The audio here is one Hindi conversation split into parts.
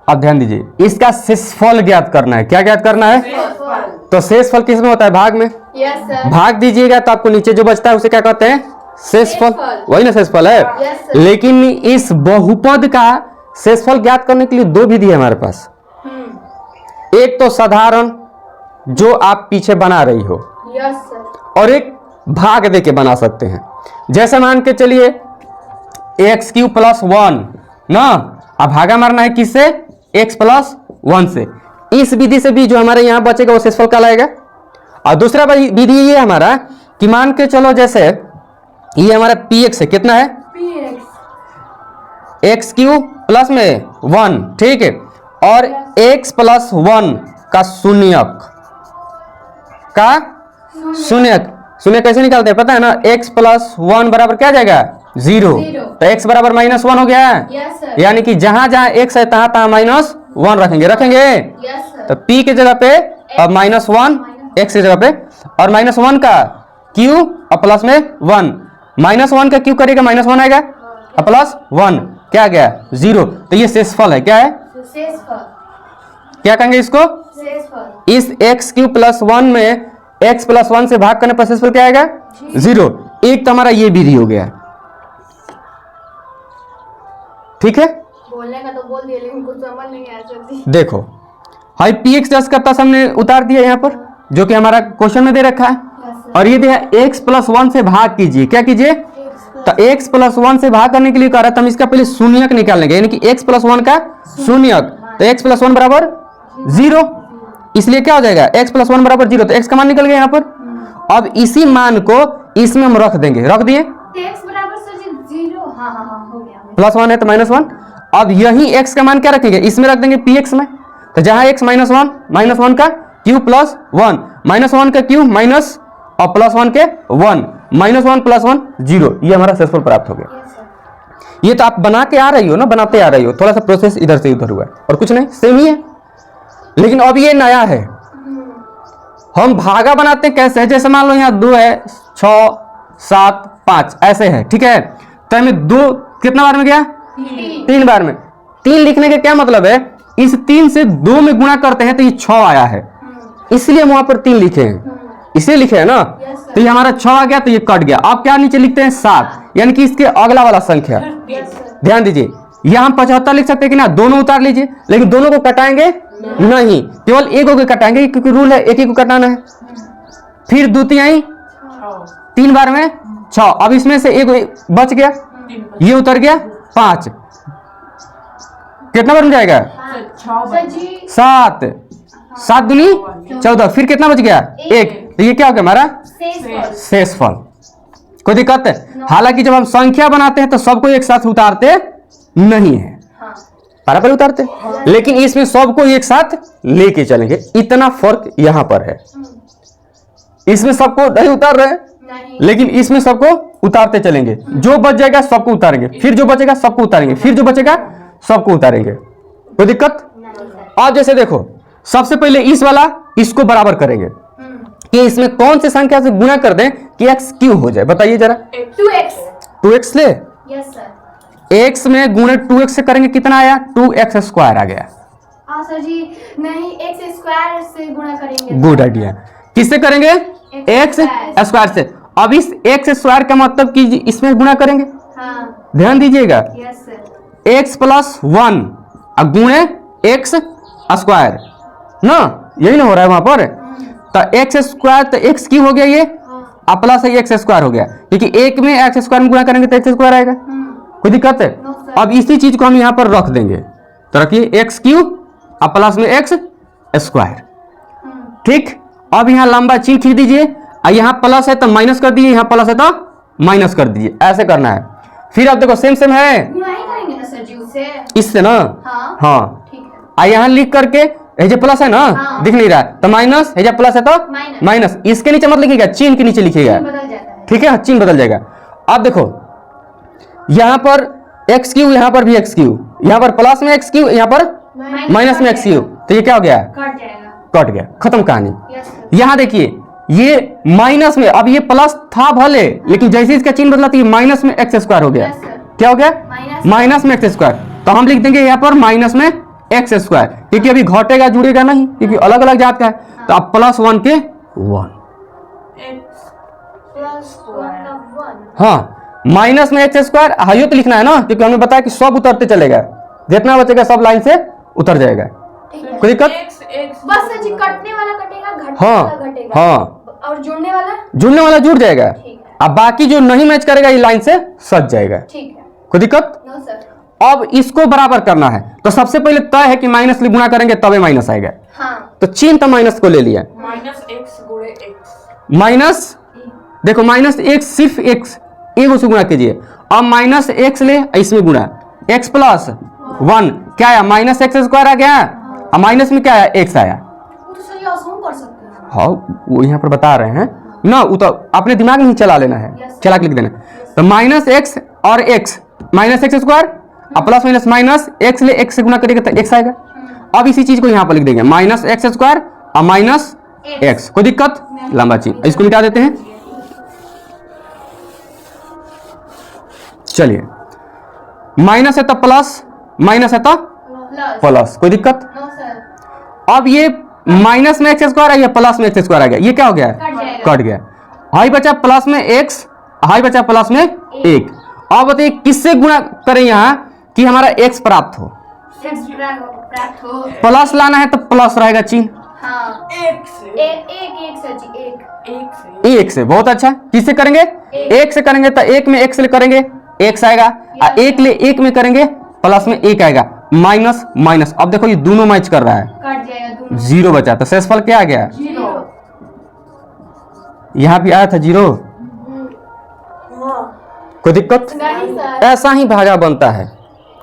अब ध्यान दीजिए, इसका शेषफल ज्ञात करना है। क्या ज्ञात करना है? तो शेषफल किस में होता है? भाग में। भाग दीजिएगा तो आपको नीचे जो बचता है उसे क्या कहते हैं? शेषफल। वही ना शेषफल है। लेकिन इस बहुपद का शेषफल ज्ञात करने के लिए दो विधि है हमारे पास। एक तो साधारण जो आप पीछे बना रही हो, और एक भाग दे के बना सकते हैं। जैसे मान के चलिए x³ + 1 ना, अब भागा मारना है किससे? x + 1 से। इस विधि से भी जो हमारे यहाँ बचेगा वो शेषफल कहलाएगा। और दूसरा विधि ये हमारा कि मान के चलो जैसे ये हमारा px है, कितना है? x³ प्लस में 1, ठीक है, और x + 1 का शून्यक शून्य कैसे निकालते हैं पता है ना? x + 1 बराबर क्या जाएगा? 0। तो x बराबर -1 हो गया। यानी कि जहां जहां x है तहां तहां -1 रखेंगे। तो p के जगह पे अब -1, x की जगह पे, और -1 का q और प्लस में 1, -1 का q करेगा -1 आएगा, और प्लस 1 क्या आ गया? 0। तो ये शेषफल है। क्या है? क्या कहेंगे इसको? इस x³ + 1 में x + 1 से भाग करने पर शेषफल क्या आएगा? 0। एक तो हमारा ये विधि हो गया, ठीक है। बोलने का तो बोल दिया लेकिन कुछ समझ नहीं आया सर। देखो हाई px जस का तस हमने उतार दिया यहाँ पर, जो कि हमारा क्वेश्चन में दे रखा है, और ये दिया x + 1 से भाग कीजिए। क्या कीजिए? तो x + 1 से भाग करने के लिए कह रहा था हम इसका पहले शून्यक निकाल लेंगे, यानी कि x + 1 का शून्यक। तो x + 1 बराबर 0, इसलिए क्या हो जाएगा? x + 1 बराबर 0। तो x का मान निकल गया यहाँ पर। अब इसी मान को इसमें हम रख देंगे, रख दिए, x बराबर सर 0। हाँ हो गया। +1 है तो -1। अब यही x का मान क्या रखेंगे? इसमें रख देंगे px में। तो जहां x -1 का q + 1, -1 का q माइनस और +1 के 1, -1 + 1 0। ये हमारा शेषफल प्राप्त हो गया। ये तो आप बना के आ रही हो ना, बनाते आ रही हो, थोड़ा सा प्रोसेस इधर से उधर हुआ है और कुछ नहीं, सेम ही है। लेकिन अब ये नया है, हम भागा बनाते कैसे है? जैसे मान लो यहाँ 2 है, 6, 7, 5 ऐसे है, ठीक है। तो हमें 2 कितना बार में गया? 3 बार में। 3 लिखने का क्या मतलब है? इस 3 से 2 में गुणा करते हैं तो ये 6 आया है, इसलिए हम वहां पर 3 लिखे हैं, इसलिए लिखे है ना। तो ये हमारा 6 आ गया, तो ये कट गया। आप क्या नीचे लिखते हैं? 7, यानी कि इसके अगला वाला संख्या। ध्यान दीजिए, यह हम 75 लिख सकते हैं कि ना, दोनों उतार लीजिए, लेकिन दोनों को कटाएंगे नहीं, केवल एक को कटाएंगे, क्योंकि रूल है एक ही को कटाना है। फिर द्वितीय 3 बार में 6, अब इसमें से एक बच गया, ये उतर गया 5, कितना बन जाएगा? 7, 7 दूनी 14, फिर कितना बच गया? 1। तो ये क्या हो गया हमारा? शेषफल। कोई दिक्कत है? हालांकि जब हम संख्या बनाते हैं तो सबको एक साथ उतारते नहीं है, बराबर उतारते, लेकिन इसमें सबको एक साथ लेके चलेंगे, इतना फर्क यहां पर है। इसमें सबको नहीं उतार रहे, लेकिन इसमें सबको उतारते चलेंगे। जो बच जाएगा सबको उतारेंगे, फिर जो बचेगा सबको उतारेंगे, फिर जो बचेगा सबको उतारेंगे। कोई दिक्कत? अब जैसे देखो, सबसे पहले इस वाला इसको बराबर करेंगे कि इसमें कौन सी संख्या से गुणा कर दें कि x³ हो जाए। बताइए जरा। 2x ले। Yes sir. x में गुणे 2x से करेंगे, कितना आया? 2x² आ गया। हाँ सर जी, नहीं x² से गुणा करेंगे। Good idea. किससे करेंगे? x² से। अब इस x² का मतलब कि इसमें गुणा करेंगे। हाँ। ध्यान दीजिएगा, यस सर। x + 1 गुणे x² ना, यही ना हो रहा है वहां पर। तो x² तो x³ हो गया ये, और प्लस x² हो गया, क्योंकि एक में x² में गुणा करेंगे तो x² आएगा। कोई दिक्कत है? अब इसी चीज को हम यहाँ पर रख देंगे, तो रखिए x³ और प्लस में x²। ठीक। अब यहाँ लंबा चिन्ह खींच दीजिए, और यहाँ प्लस है तो माइनस कर दीजिए, यहाँ प्लस है तो माइनस कर दीजिए, ऐसे करना है। फिर अब देखो सेम है, गुणा ही करेंगे ना सर जी उससे, इससे ना। हाँ ठीक है। यहाँ लिख करके ये जो प्लस है ना, दिख नहीं रहा, तो माइनस, ये जो प्लस है तो माइनस, इसके नीचे मत लिखिएगा, चिन्ह के नीचे लिखिएगा, ठीक है, चिन्ह बदल जाएगा। अब देखो यहाँ पर x³, यहाँ पर भी x³, यहाँ पर प्लस में x³, यहाँ पर माइनस में x³, तो ये क्या हो गया? कट जाएगा, कट गया, खत्म कहानी। यहाँ देखिए ये माइनस में, अब ये प्लस था भले, लेकिन जैसे इसका चिन्ह बदला तो ये माइनस में x² हो गया। क्या हो गया? माइनस में x²। तो हम लिख देंगे यहाँ पर माइनस में एक्स स्क्वायर, क्योंकि अभी घटेगा जुड़ेगा नहीं, क्योंकि अलग अलग जात का है। तो अब प्लस 1 के 1, हाँ माइनस में एक्स स्क्वायर, हाइयो तो लिखना है ना, क्योंकि हमने बताया कि सब उतरते चलेगा, जितना बचेगा सब लाइन से उतर जाएगा। कोई दिक्कत? बस सर जी, कटने वाला कटेगा, घटने हाँ वाला घटेगा। हाँ, और जुड़ने वाला जुड़ जाएगा। ठीक है। अब बाकी जो नहीं मैच करेगा ये लाइन से सज जाएगा। ठीक है, कोई दिक्कत? No sir. अब इसको बराबर करना है, तो सबसे पहले तय है कि माइनस से गुणा करेंगे तबे माइनस आएगा। हाँ, तो चिन्ह तो माइनस को ले लिया, माइनस एक्स गुणे एक्स, माइनस देखो माइनस एक्स सिर्फ एक्स एक से गुणा कीजिए। अब माइनस एक्स ले इसमें गुणा, एक्स प्लस 1 क्या आया, माइनस एक्स स्क्वायर आ गया। अब माइनस में क्या आया, एक्स आया। वो तो सर ये आसान कर सकते हैं। हाँ वो यहाँ पर बता रहे हैं ना, वो तो अपने दिमाग में ही चला लेना है, चला के लिख देना। तो माइनस एक्स और एक्स, माइनस एक्स स्क्वायर और प्लस माइनस माइनस एक्स ले एक्स से गुणा करेंगे तो एक्स आएगा। अब इसी चीज को यहाँ पर लिख देंगे, माइनस एक्स स्क्वायर और माइनस एक्स। कोई दिक्कत? लंबा चीज, इसको मिटा देते हैं। चलिए माइनस है तो प्लस, माइनस है तो प्लस, कोई दिक्कत? No sir. अब ये माइनस में एक्स स्क्वायर है, ये प्लस में एक्स स्क्वायर आ गया, ये क्या हो गया, कट जाएगा। कट गया। हाई बचा प्लस में एक्स, हाई बचा प्लस में एक। अब बताइए किससे गुणा करें यहाँ कि हमारा एक्स प्राप्त हो। प्राप्त हो। प्लस लाना है तो प्लस रहेगा चिन्ह, हाँ, एक से एक सर जी, एक से एक से। बहुत अच्छा, किससे करेंगे, एक से करेंगे तो एक में एक्स ले करेंगे एक्स आएगा, और एक ले एक में करेंगे प्लस में एक आएगा, माइनस माइनस। अब देखो ये दोनों मैच कर रहा है, कट जाएगा दोनों। जीरो बचा, तो शेषफल क्या आ गया, जीरो। यहाँ भी आया था जीरो। कोई दिक्कत? नहीं सर, ऐसा ही भागा बनता है।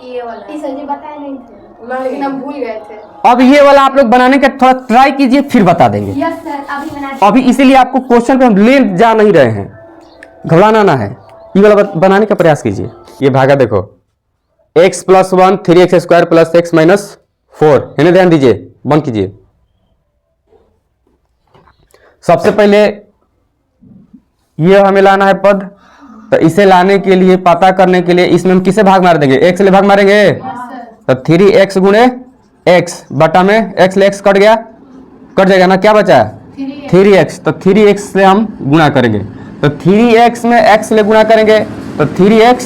ये वाला ये सर जी बताए नहीं थे, लेकिन हम भूल गए थे। अब ये वाला आप लोग बनाने का थोड़ा ट्राई कीजिए, फिर बता देंगे। यस सर, अभी बना। अभी इसीलिए आपको क्वेश्चन पे हम ले जा नहीं रहे हैं, घबराना ना है। ये वाला बनाने का प्रयास कीजिए। ये भागा देखो, x plus 1 3x square plus x minus 4, इन्हें ध्यान दीजिए, बंद कीजिए। सबसे पहले ये हमें लाना है पद, तो इसे लाने के लिए, पता करने के लिए इसमें हम किसे भाग मार देंगे, x ले भाग मारेंगे। तो 3x गुणे x बटा में x ले x कट गया, कट जाएगा ना, क्या बचा 3x। तो 3x से हम गुणा करेंगे, तो 3x में x ले गुणा करेंगे तो 3x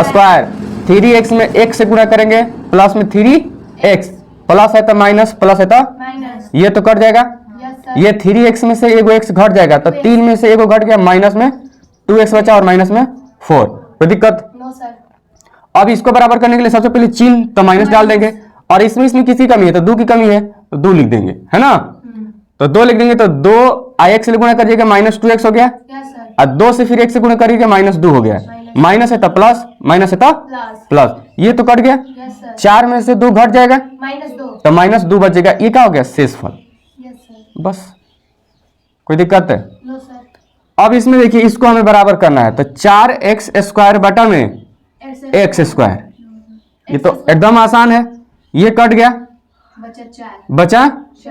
स्क्वायर, 3x में x से गुणा करेंगे प्लस में 3x, प्लस है तो माइनस, प्लस है तो माइनस। ये तो कट जाएगा। Yes sir. ये 3x में से एगो x घट जाएगा, तो 3 में से एगो घट गया, माइनस में 2x बचा और माइनस में 4। कोई दिक्कत? No sir. अब इसको बराबर करने के लिए सबसे पहले चिन्ह तो माइनस डाल देंगे, और इसमें किसी कमी है तो 2 की कमी है तो 2 लिख देंगे, है ना। तो 2 लिख देंगे तो 2 x से गुणा करिएगा माइनस 2x हो गया, यस सर। और 2 से फिर x से गुणा करिएगा माइनस 2 हो गया, माइनस है तो प्लस, माइनस है तो प्लस। प्लस, ये तो कट गया। Yes sir. 4 में से 2 घट जाएगा -2। तो माइनस 2 बचेगा, ये क्या हो गया, शेषफल। Yes sir. बस, कोई दिक्कत है? No sir. अब इसमें देखिए, इसको हमें बराबर करना है, तो 4x स्क्वायर बटा में x स्क्वायर, ये तो एकदम आसान है। ये कट गया, बचा 4। बचा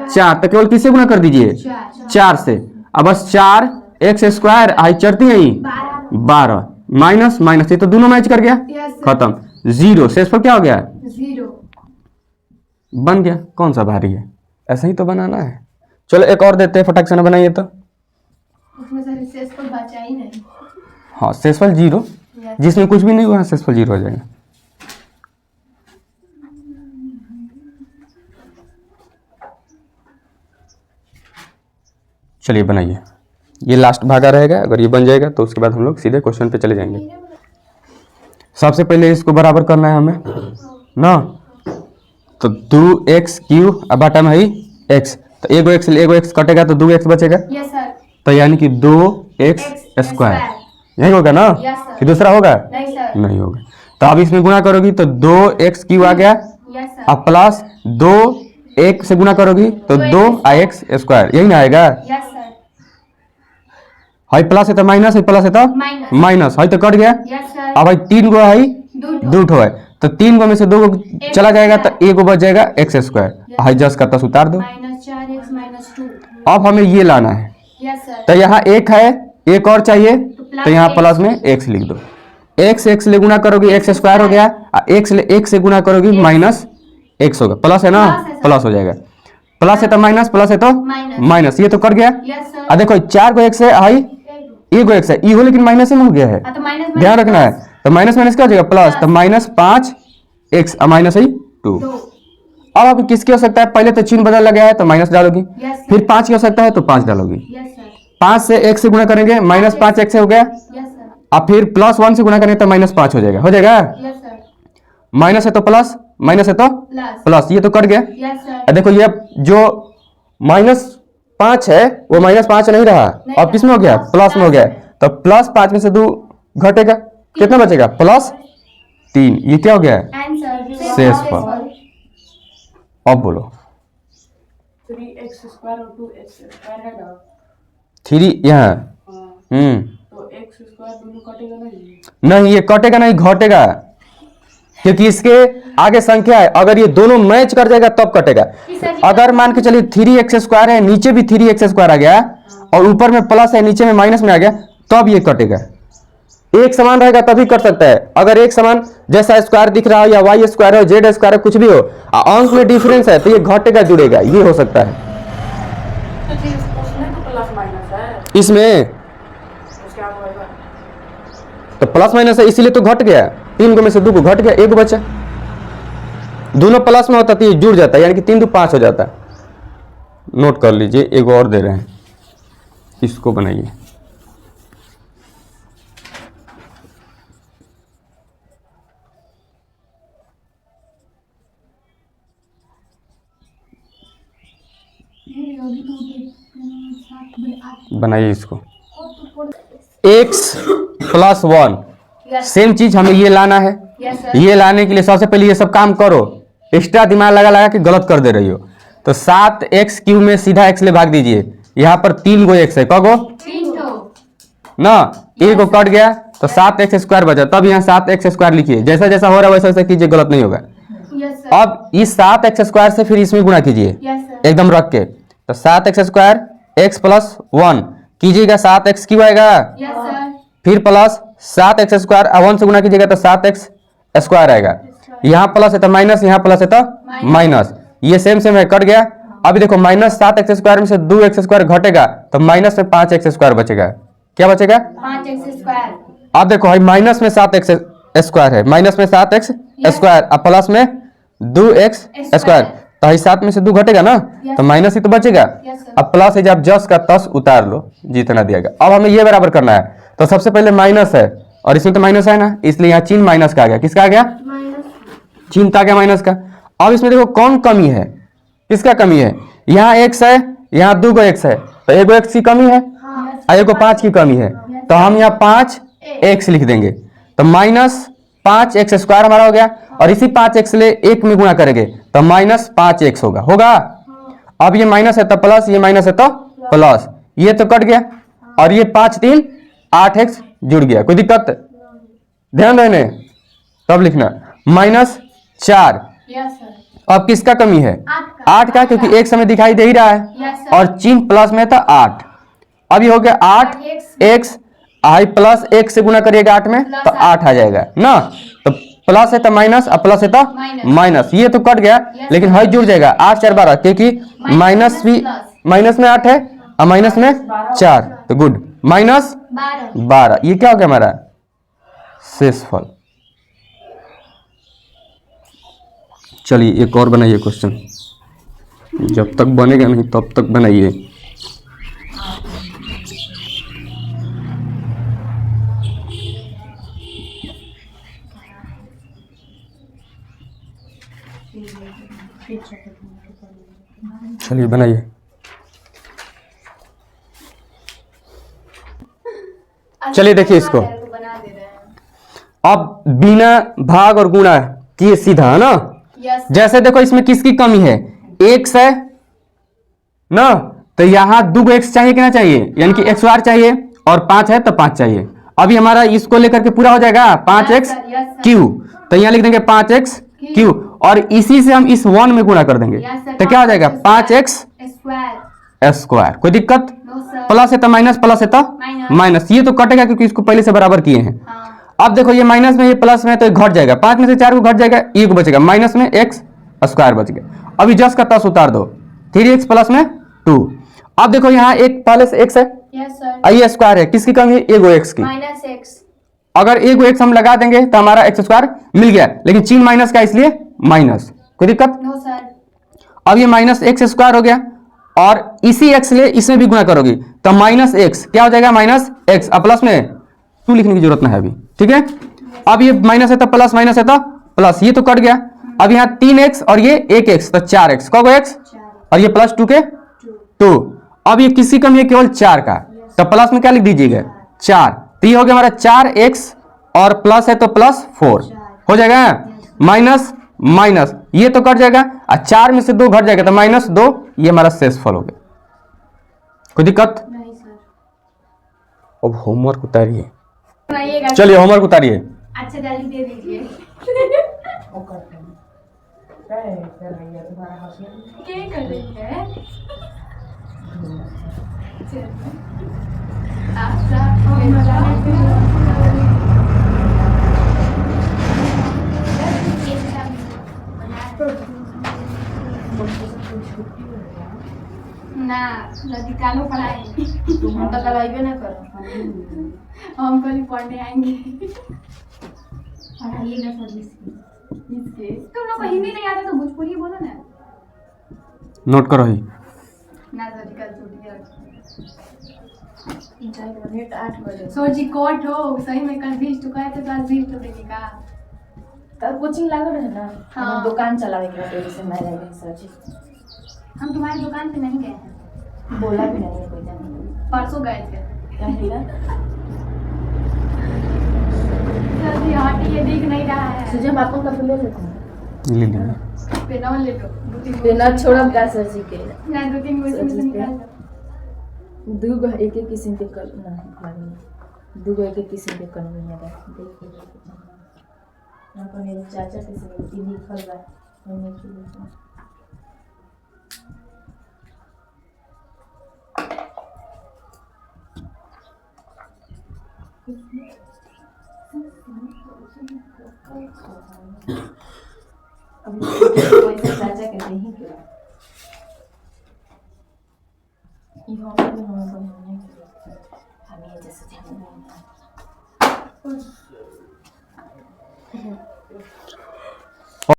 4, तो केवल किससे गुणा कर दीजिए, 4 से। अब बस 4x स्क्वायर आई चढ़ती है 12, माइनस माइनस, ये तो दोनों मैच कर गया, यस सर। खत्म, जीरो। शेषफल क्या हो गया, 0। बन गया। कौन सा भारी है, ऐसा ही तो बनाना है। चलो एक और देते हैं, फटाक से ना बनाइए तो। उसमें सर शेष को बचा ही नहीं। हाँ शेषफल 0, जिसमें कुछ भी नहीं हुआ शेषफल 0 हो जाएगा। चलिए बनाइए, ये लास्ट भागा रहेगा, अगर ये बन जाएगा तो उसके बाद हम लोग सीधे क्वेश्चन पे चले जाएंगे। सबसे पहले इसको बराबर करना है हमें ना, तो 2x क्यूब अब बटा में है x, तो एगो x कटेगा तो 2x बचेगा, यस सर। तो यानी कि 2x स्क्वायर, यही होगा ना, यस सर। कि दूसरा होगा, नहीं सर। नहीं होगा। तो अब इसमें गुणा करोगी तो 2x क्यूब आ गया, यस सर। अब प्लस 2 1 से गुणा करोगी तो 2x स्क्वायर, यही ना आएगा। Yes sir. हाई प्लस है तो माइनस, है प्लस है तो माइनस। माइनस, हाई तो कट गया। Yes sir. अब भाई 3 गो है, दो। 2 ठो है, तो 3 गो में से 2 गो चला जाएगा तो 1 गो बच जाएगा x स्क्वायर, हाई जस्ट करता उतार दो। -4x -2। अब हमें ये लाना है, यस सर। तो यहाँ 1 है, 1 और चाहिए, तो यहाँ प्लस में x लिख दो। x ले गुणा करोगी x स्क्वायर हो गया, और x ले 1 से गुणा करोगी माइनस एक्स होगा, प्लस है ना, प्लस है सर। प्लस हो जाएगा, प्लस है तो माइनस, प्लस है तो माइनस। माइनस, ये तो कट गया। Yes sir. अब देखो 4 को एक्स है, आई ये को एक्स है, ई हो लेकिन माइनस में हो गया है, हाँ, तो माइनस ध्यान रखना है। तो माइनस माइनस क्या हो जाएगा, प्लस, तो माइनस 5 एक्स माइनस है 2। 2। अब आप किसकी हो सकता है, पहले तो चिन्ह बदल लगा है तो माइनस डालोगी, यस फिर 5 की हो सकता है तो 5 डालोगी, यस सर। 5 से x से गुणा करेंगे माइनस 5 एक्स हो गया, यस सर। अब फिर प्लस 1 से गुणा करेंगे तो माइनस 5 हो जाएगा, हो जाएगा। Yes sir. माइनस है तो प्लस, माइनस है तो प्लस। प्लस, ये तो कट गया। Yes sir. अब देखो ये जो माइनस 5 है वो माइनस 5 नहीं रहा, अब किस में हो गया, प्लस में हो गया, तो प्लस 5 में से 2 घटेगा, कितना बचेगा, प्लस 3, ये क्या हो गया, आंसर शेषफल। अब बोलो 3x स्क्वायर और 2x स्क्वायर है ना, 3 यहाँ, हाँ, तो x स्क्वायर दोनों कटेगा नहीं। नहीं ये कटेगा नहीं, घटेगा, क्योंकि इसके आगे संख्या है, अगर ये दोनों मैच कर जाएगा तब कटेगा। अगर मान के चलिए 3x स्क्वायर है, नीचे भी 3x स्क्वायर आ गया और ऊपर में प्लस है, नीचे में माइनस में आ गया, तब ये कटेगा। एक समान रहेगा तभी कट सकता है, अगर एक समान जैसा स्क्वायर दिख रहा हो या वाई स्क्वायर हो, जेड स्क्वायर हो, कुछ भी हो, अंक में डिफरेंस है तो ये घटेगा जुड़ेगा, ये हो सकता है। तो जी उसमें तो प्लस माइनस है, इसमें उसके आगे होगा। तो प्लस माइनस है इसीलिए तो घट गया, 3 को में से 2 को घट गया, 1 बचा, दोनों प्लस में होता तो ये जुड़ जाता है, यानी कि 3 2 5 हो जाता। नोट कर लीजिए, एक और दे रहे हैं, इसको बनाइए। बनाइए इसको, x प्लस 1, सेम चीज हमें ये लाना है। Yes sir. ये लाने के लिए सबसे पहले ये सब काम करो, एक्स्ट्रा दिमाग लगा लगा के गलत कर दे रही हो। तो 7x क्यूब में सीधा x ले भाग दीजिए, यहाँ पर 3 गो x है, कगो 3 तो ना, एक को कट गया तो 7x स्क्वायर बचा, तब यहाँ 7x स्क्वायर लिखिए, जैसा जैसा हो रहा है वैसा वैसा कीजिए, गलत नहीं होगा। Yes sir. अब इस 7x स्क्वायर से फिर इसमें गुणा कीजिए, यस सर। एकदम रख के, तो 7x स्क्वायर x प्लस 1 कीजिएगा, 7x क्यों आएगा, यस सर। फिर प्लस 7x स्क्वायर 1 से गुणा कीजिएगा तो 7x स्क्वायर आएगा, यहाँ प्लस है तो माइनस, यहाँ प्लस है तो माइनस, ये सेम सेम है, कट गया। अभी देखो माइनस 7x स्क्वायर में से 2x स्क्वायर घटेगा तो माइनस में 5x स्क्वायर बचेगा, क्या बचेगा, 5x स्क्वायर। अब देखो भाई माइनस में 7x स्क्वायर है, माइनस में 7x स्क्वायर, अब प्लस में 2x स्क्वायर, तो भाई 7 में से 2 घटेगा ना, तो माइनस ही तो बचेगा। Yes sir. अब प्लस है, जब जस का तस उतार लो, जितना दिएगा। अब हमें ये बराबर करना है, तो सबसे पहले माइनस है और इसमें तो माइनस है ना, इसलिए यहाँ चिन्ह माइनस का आ गया, किसका आ गया, माइनस। चिन्ह आ गया माइनस का। अब इसमें देखो कौन कमी है, किसका कमी है, यहाँ x है, यहाँ 2 गो x है, तो 1 x की कमी है और 1 को 5 की कमी है, तो हम यहाँ 5x लिख देंगे, तो माइनस 5x स्क्वायर हमारा हो गया, और इसी 5x ले 1 में गुणा करेंगे तो माइनस 5x होगा, होगा। अब ये माइनस है तो प्लस, ये माइनस है तो प्लस, ये तो कट गया, और ये 5 3 8x जुड़ गया, कोई दिक्कत, ध्यान देने, तब लिखना माइनस 4। Yes sir. अब किसका कमी है, 8 का, क्योंकि एक समय दिखाई दे ही रहा है, यस सर। और चिन्ह प्लस में था 8। अब ये हो गया 8x, आई प्लस 1 से गुणा करिएगा 8 में तो 8 आ जाएगा ना, तो प्लस है तो माइनस, और प्लस है तो माइनस, ये तो कट गया, लेकिन है जुड़ जाएगा 8 4 12, क्योंकि माइनस भी माइनस में 8 है और माइनस में 4, तो गुड, माइनस 12, ये क्या हो गया हमारा शेषफल। चलिए एक और बनाइए क्वेश्चन, जब तक बनेगा नहीं तब तक बनाइए। चलिए बनाइए। चलिए देखिए इसको, बना दे रहे हैं। अब बिना भाग और गुणा किए सीधा, है ना, यस। जैसे देखो इसमें किसकी कमी है, x है ना, तो यहाँ 2 x चाहिए कि ना चाहिए, यानी कि x बार चाहिए, और 5 है तो 5 चाहिए। अभी हमारा इसको लेकर के पूरा हो जाएगा 5x क्यू, तो यहाँ लिख देंगे 5x क्यू, और इसी से हम इस 1 में गुणा कर देंगे, तो क्या हो जाएगा 5x स्क्वायर, कोई दिक्कत, प्लस है तो माइनस, प्लस है तो माइनस, ये तो कटेगा क्योंकि इसको पहले से बराबर किए हैं। अब देखो ये माइनस में, ये प्लस में, तो ये घट जाएगा, 5 में से 4 को घट जाएगा, 1 बचेगा, माइनस में x स्क्वायर बच गया। अभी जस्ट का तस उतार दो, 3x प्लस में 2। अब देखो यहाँ एक पहले से x है, यस सर। आई स्क्वायर है, किसकी कमी है? एगो x की। Minus x. अगर एगो x हम लगा देंगे तो हमारा x स्क्वायर मिल गया, लेकिन चिन्ह माइनस का इसलिए माइनस, कोई दिक्कत? No sir. अब ये माइनस एक्स स्क्वायर हो गया और इसी x ले इसमें भी गुणा करोगी तो माइनस एक्स क्या हो जाएगा? Minus x. अब प्लस में 2 लिखने की जरूरत नहीं है अभी, ठीक है। अब ये माइनस है तो प्लस, माइनस है तो प्लस, ये तो कट गया। अब यहाँ 3x और ये 1x तो 4x, कौन x? और ये प्लस 2 के 2। अब ये किसी कमी है? केवल 4 का, तो प्लस में क्या लिख दीजिएगा? 4। तो ये हो गया हमारा 4x और प्लस है तो प्लस 4 हो जाएगा। माइनस माइनस ये तो कट जाएगा और 4 में से 2 घट जाएगा तो -2, ये हमारा शेषफल हो गया। कोई दिक्कत? नहीं सर। अब होमवर्क उतारिए, बनाइएगा। चलिए होमवर्क उतारिए। अच्छा जल्दी दे दीजिए। वो करते हैं क्या कर रही है तुम्हारा हस्बैंड? क्या कर रही है? ना लड़कानो पढ़ाएंगे। तुम तो लगाइबे ना करो। हम कल पढ़ने आएंगे। पढ़ाइएगा सर इसकी। इसके तुम लोग को हिंदी नहीं आता तो भोजपुरी बोलो ना। नोट करो ही। ना सर कल छुट्टी है। नेट 8 बजे। सर जी कोट हो सही में कल 20 टका है तो आज 20 टका देने का। तब कोचिंग लागल है ना। हाँ। हमार दुकान चलावे के बाद वजह से मैं रह गई सर जी। हम तुम्हारी दुकान पे नहीं गए हैं। बोला भी नहीं है कोई जाने। परसों गए थे। क्या मिला? सर जी हटी ये दिख नहीं रहा है। सुजय पापा का ले लेते हैं। ले लीजिए। पेनवा ले लो। 2-3 बिना छोड़ब का सर जी के। ना 2-3 गो इसमें से निकाल लो। दूगो एक एक किस्म के कल नहीं दूगो एक एक किस्म के कलम है देखिए अपन मेरे चाचा के से तीन लिखल बा हमने की लिखा अभी पैसे चाचा के नहीं के ये हम बनाने के हमें जैसे ध्यान नहीं